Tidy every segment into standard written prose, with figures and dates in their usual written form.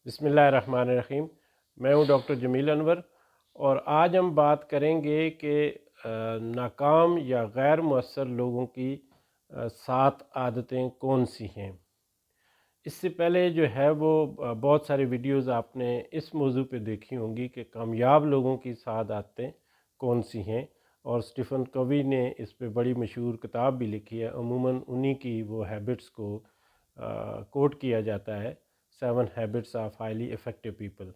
بسم اللہ الرحمن الرحیم۔ میں ہوں ڈاکٹر جمیل انور، اور آج ہم بات کریں گے کہ ناکام یا غیر مؤثر لوگوں کی 7 عادتیں کون سی ہیں۔ اس سے پہلے جو ہے وہ بہت ساری ویڈیوز آپ نے اس موضوع پہ دیکھی ہوں گی کہ کامیاب لوگوں کی 7 عادتیں کون سی ہیں، اور اسٹیفن کوی نے اس پہ بڑی مشہور کتاب بھی لکھی ہے۔ عموماً انہی کی وہ ہیبٹس کو کوٹ کیا جاتا ہے، 7 habits of highly effective people.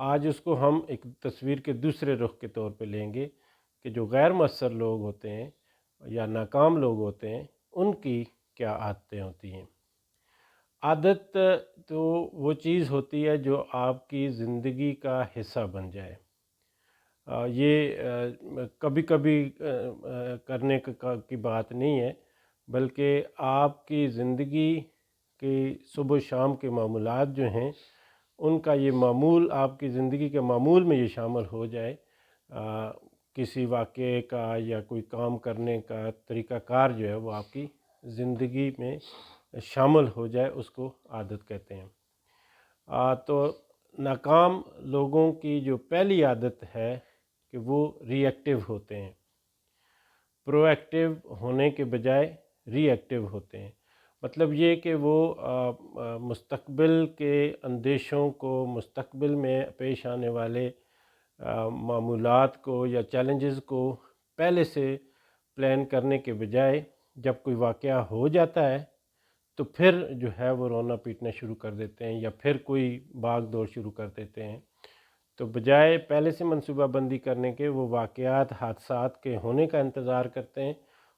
آج اس کو ہم ایک تصویر کے دوسرے رخ کے طور پہ لیں گے کہ جو غیر مؤثر لوگ ہوتے ہیں یا ناکام لوگ ہوتے ہیں ان کی کیا عادتیں ہوتی ہیں۔ عادت تو وہ چیز ہوتی ہے جو آپ کی زندگی کا حصہ بن جائے۔ یہ کبھی کبھی کرنے کی بات نہیں ہے، بلکہ آپ کی زندگی کے صبح و شام کے معمولات جو ہیں ان کا یہ معمول آپ کی زندگی کے معمول میں یہ شامل ہو جائے، کسی واقعے کا یا کوئی کام کرنے کا طریقہ کار جو ہے وہ آپ کی زندگی میں شامل ہو جائے، اس کو عادت کہتے ہیں۔ تو ناکام لوگوں کی جو پہلی عادت ہے کہ وہ ری ایکٹیو ہوتے ہیں، پرو ایکٹیو ہونے کے بجائے ری ایکٹیو ہوتے ہیں۔ مطلب یہ کہ وہ مستقبل کے اندیشوں کو، مستقبل میں پیش آنے والے معمولات کو یا چیلنجز کو پہلے سے پلان کرنے کے بجائے جب کوئی واقعہ ہو جاتا ہے تو پھر جو ہے وہ رونا پیٹنا شروع کر دیتے ہیں یا پھر کوئی بھاگ دوڑ شروع کر دیتے ہیں۔ تو بجائے پہلے سے منصوبہ بندی کرنے کے وہ واقعات، حادثات کے ہونے کا انتظار کرتے ہیں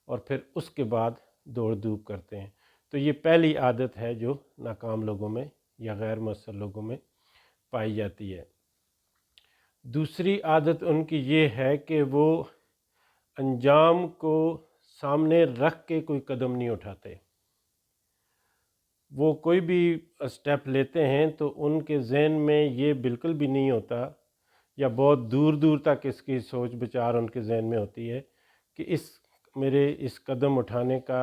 اور پھر اس کے بعد دوڑ دھوپ کرتے ہیں۔ تو یہ پہلی عادت ہے جو ناکام لوگوں میں یا غیر مؤثر لوگوں میں پائی جاتی ہے۔ دوسری عادت ان کی یہ ہے کہ وہ انجام کو سامنے رکھ کے کوئی قدم نہیں اٹھاتے۔ وہ کوئی بھی اسٹیپ لیتے ہیں تو ان کے ذہن میں یہ بالکل بھی نہیں ہوتا، یا بہت دور دور تک اس کی سوچ بچار ان کے ذہن میں ہوتی ہے کہ میرے اس قدم اٹھانے کا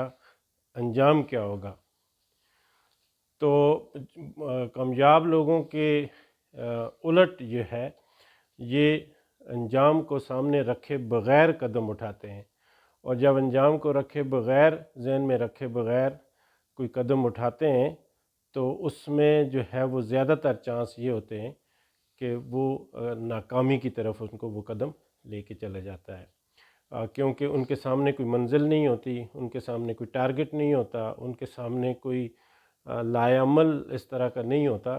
انجام کیا ہوگا۔ تو کامیاب لوگوں کے الٹ یہ ہے، یہ انجام کو سامنے رکھے بغیر قدم اٹھاتے ہیں، اور جب انجام کو رکھے بغیر، ذہن میں رکھے بغیر کوئی قدم اٹھاتے ہیں تو اس میں جو ہے وہ زیادہ تر چانس یہ ہوتے ہیں کہ وہ ناکامی کی طرف ان کو وہ قدم لے کے چلا جاتا ہے، کیونکہ ان کے سامنے کوئی منزل نہیں ہوتی، ان کے سامنے کوئی ٹارگٹ نہیں ہوتا، ان کے سامنے کوئی لائعمل اس طرح کا نہیں ہوتا،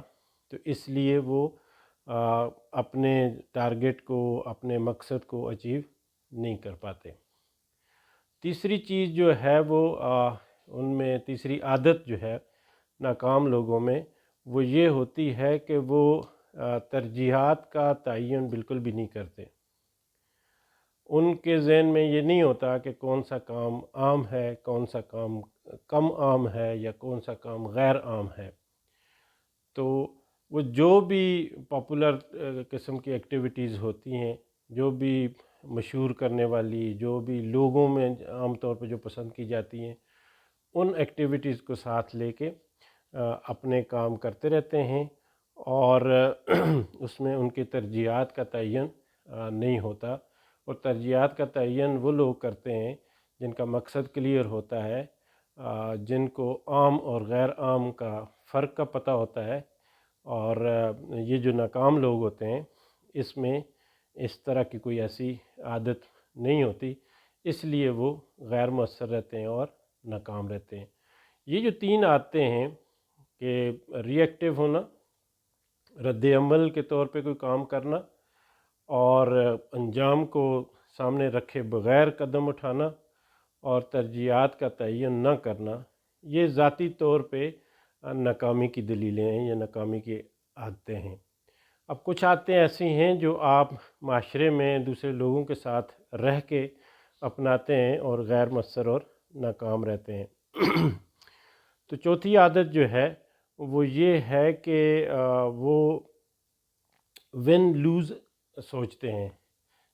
تو اس لیے وہ اپنے ٹارگٹ کو، اپنے مقصد کو اچیو نہیں کر پاتے۔ تیسری چیز جو ہے وہ ان میں تیسری عادت جو ہے ناکام لوگوں میں وہ یہ ہوتی ہے کہ وہ ترجیحات کا تعین بالکل بھی نہیں کرتے۔ ان کے ذہن میں یہ نہیں ہوتا کہ کون سا کام عام ہے، کون سا کام کم عام ہے، یا کون سا کام غیر عام ہے۔ تو وہ جو بھی پاپولر قسم کی ایکٹیویٹیز ہوتی ہیں، جو بھی مشہور کرنے والی، جو بھی لوگوں میں عام طور پہ جو پسند کی جاتی ہیں، ان ایکٹیویٹیز کو ساتھ لے کے اپنے کام کرتے رہتے ہیں، اور اس میں ان کی ترجیحات کا تعین نہیں ہوتا۔ اور ترجیحات کا تعین وہ لوگ کرتے ہیں جن کا مقصد کلیئر ہوتا ہے، جن کو عام اور غیر عام کا فرق کا پتہ ہوتا ہے، اور یہ جو ناکام لوگ ہوتے ہیں اس میں اس طرح کی کوئی ایسی عادت نہیں ہوتی، اس لیے وہ غیر مؤثر رہتے ہیں اور ناکام رہتے ہیں۔ یہ جو 3 عادتیں ہیں کہ ری ایکٹیو ہونا، رد عمل کے طور پہ کوئی کام کرنا، اور انجام کو سامنے رکھے بغیر قدم اٹھانا، اور ترجیحات کا تعین نہ کرنا، یہ ذاتی طور پہ ناکامی کی دلیلیں ہیں یا ناکامی کی عادتیں ہیں۔ اب کچھ عادتیں ایسی ہیں جو آپ معاشرے میں دوسرے لوگوں کے ساتھ رہ کے اپناتے ہیں اور غیر مؤثر اور ناکام رہتے ہیں۔ تو چوتھی عادت جو ہے وہ یہ ہے کہ وہ ون لوز سوچتے ہیں،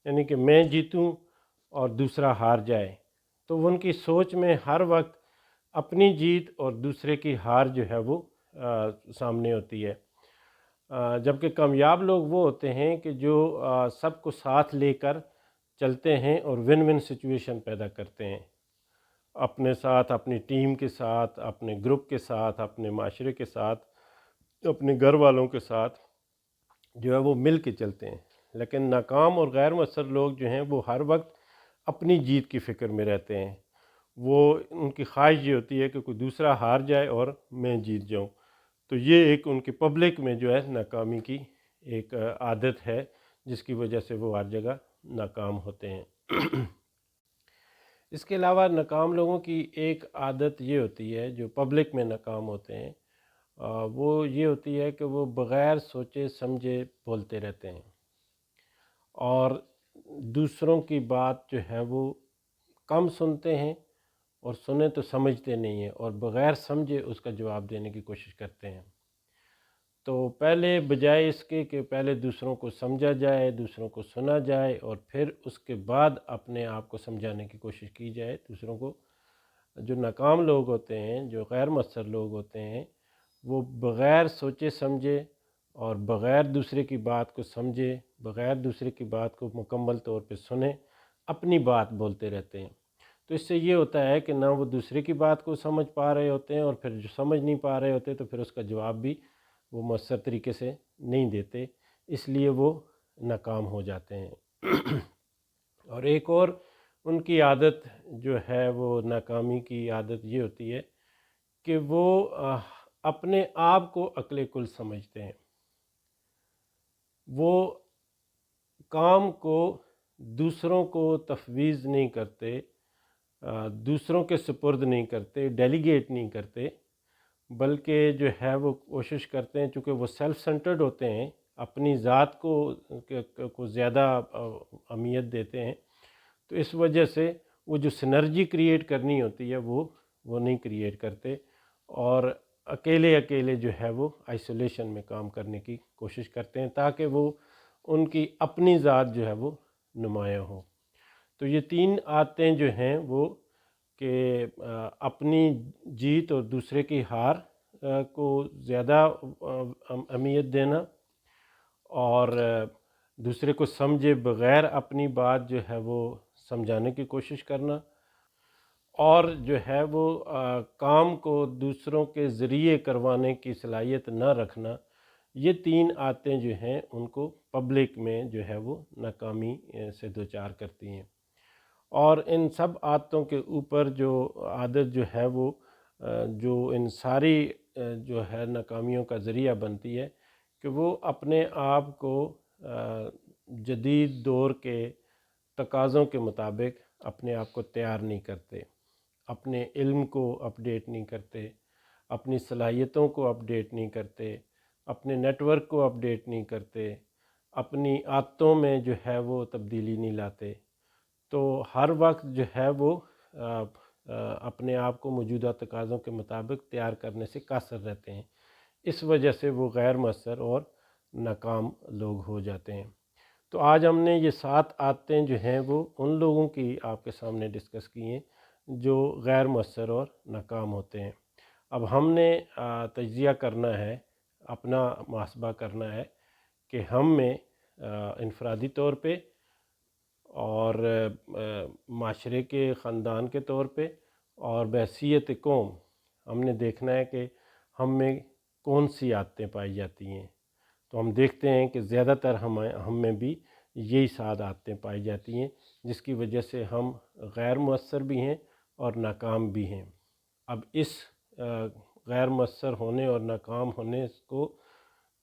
یعنی کہ میں جیتوں اور دوسرا ہار جائے۔ تو ان کی سوچ میں ہر وقت اپنی جیت اور دوسرے کی ہار جو ہے وہ سامنے ہوتی ہے، جبکہ کامیاب لوگ وہ ہوتے ہیں کہ جو سب کو ساتھ لے کر چلتے ہیں اور ون ون سچویشن پیدا کرتے ہیں، اپنے ساتھ، اپنی ٹیم کے ساتھ، اپنے گروپ کے ساتھ، اپنے معاشرے کے ساتھ، اپنے گھر والوں کے ساتھ جو ہے وہ مل کے چلتے ہیں۔ لیکن ناکام اور غیر مؤثر لوگ جو ہیں وہ ہر وقت اپنی جیت کی فکر میں رہتے ہیں، وہ ان کی خواہش یہ ہوتی ہے کہ کوئی دوسرا ہار جائے اور میں جیت جاؤں، تو یہ ایک ان کی پبلک میں جو ہے ناکامی کی ایک عادت ہے جس کی وجہ سے وہ ہر جگہ ناکام ہوتے ہیں۔ اس کے علاوہ ناکام لوگوں کی ایک عادت یہ ہوتی ہے جو پبلک میں ناکام ہوتے ہیں، وہ یہ ہوتی ہے کہ وہ بغیر سوچے سمجھے بولتے رہتے ہیں اور دوسروں کی بات جو ہے وہ کم سنتے ہیں، اور سنیں تو سمجھتے نہیں ہیں، اور بغیر سمجھے اس کا جواب دینے کی کوشش کرتے ہیں۔ تو پہلے بجائے اس کے کہ پہلے دوسروں کو سمجھا جائے، دوسروں کو سنا جائے اور پھر اس کے بعد اپنے آپ کو سمجھانے کی کوشش کی جائے دوسروں کو، جو ناکام لوگ ہوتے ہیں، جو غیر مؤثر لوگ ہوتے ہیں، وہ بغیر سوچے سمجھے اور بغیر دوسرے کی بات کو سمجھے، بغیر دوسرے کی بات کو مکمل طور پہ سنے، اپنی بات بولتے رہتے ہیں۔ تو اس سے یہ ہوتا ہے کہ نہ وہ دوسرے کی بات کو سمجھ پا رہے ہوتے ہیں، اور پھر جو سمجھ نہیں پا رہے ہوتے تو پھر اس کا جواب بھی وہ مؤثر طریقے سے نہیں دیتے، اس لیے وہ ناکام ہو جاتے ہیں۔ اور ایک اور ان کی عادت جو ہے وہ ناکامی کی عادت یہ ہوتی ہے کہ وہ اپنے آپ کو عقل کل سمجھتے ہیں، وہ کام کو دوسروں کو تفویض نہیں کرتے، دوسروں کے سپرد نہیں کرتے، ڈیلیگیٹ نہیں کرتے، بلکہ جو ہے وہ کوشش کرتے ہیں، چونکہ وہ سیلف سینٹرڈ ہوتے ہیں، اپنی ذات کو زیادہ اہمیت دیتے ہیں، تو اس وجہ سے وہ جو سنرجی کریٹ کرنی ہوتی ہے وہ نہیں کریٹ کرتے، اور اکیلے جو ہے وہ آئسولیشن میں کام کرنے کی کوشش کرتے ہیں تاکہ وہ ان کی اپنی ذات جو ہے وہ نمایاں ہو۔ تو یہ تین عادتیں جو ہیں وہ کہ اپنی جیت اور دوسرے کی ہار کو زیادہ اہمیت دینا، اور دوسرے کو سمجھے بغیر اپنی بات جو ہے وہ سمجھانے کی کوشش کرنا، اور جو ہے وہ کام کو دوسروں کے ذریعے کروانے کی صلاحیت نہ رکھنا، یہ تین عادتیں جو ہیں ان کو پبلک میں جو ہے وہ ناکامی سے دوچار کرتی ہیں۔ اور ان سب عادتوں کے اوپر جو عادت جو ہے وہ جو ان ساری جو ہے ناکامیوں کا ذریعہ بنتی ہے کہ وہ اپنے آپ کو جدید دور کے تقاضوں کے مطابق اپنے آپ کو تیار نہیں کرتے، اپنے علم کو اپڈیٹ نہیں کرتے، اپنی صلاحیتوں کو اپڈیٹ نہیں کرتے، اپنے نیٹ ورک کو اپڈیٹ نہیں کرتے، اپنی عادتوں میں جو ہے وہ تبدیلی نہیں لاتے، تو ہر وقت جو ہے وہ اپنے آپ کو موجودہ تقاضوں کے مطابق تیار کرنے سے قاصر رہتے ہیں، اس وجہ سے وہ غیر مؤثر اور ناکام لوگ ہو جاتے ہیں۔ تو آج ہم نے یہ 7 عادتیں جو ہیں وہ ان لوگوں کی آپ کے سامنے ڈسکس کی ہیں جو غیر مؤثر اور ناکام ہوتے ہیں۔ اب ہم نے تجزیہ کرنا ہے، اپنا محاسبہ کرنا ہے کہ ہم میں انفرادی طور پہ اور معاشرے کے خاندان کے طور پہ اور بحیثیت قوم ہم نے دیکھنا ہے کہ ہم میں کون سی عادتیں پائی جاتی ہیں، تو ہم دیکھتے ہیں کہ زیادہ تر ہم میں بھی یہی 7 عادتیں پائی جاتی ہیں، جس کی وجہ سے ہم غیر مؤثر بھی ہیں اور ناکام بھی ہیں۔ اب اس غیر مؤثر ہونے اور ناکام ہونے کو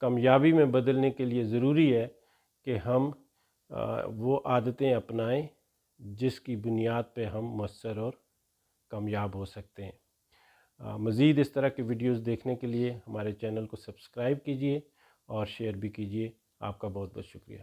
کامیابی میں بدلنے کے لیے ضروری ہے کہ ہم وہ عادتیں اپنائیں جس کی بنیاد پہ ہم مؤثر اور کامیاب ہو سکتے ہیں۔ مزید اس طرح کی ویڈیوز دیکھنے کے لیے ہمارے چینل کو سبسکرائب کیجیے اور شیئر بھی کیجیے۔ آپ کا بہت بہت شکریہ۔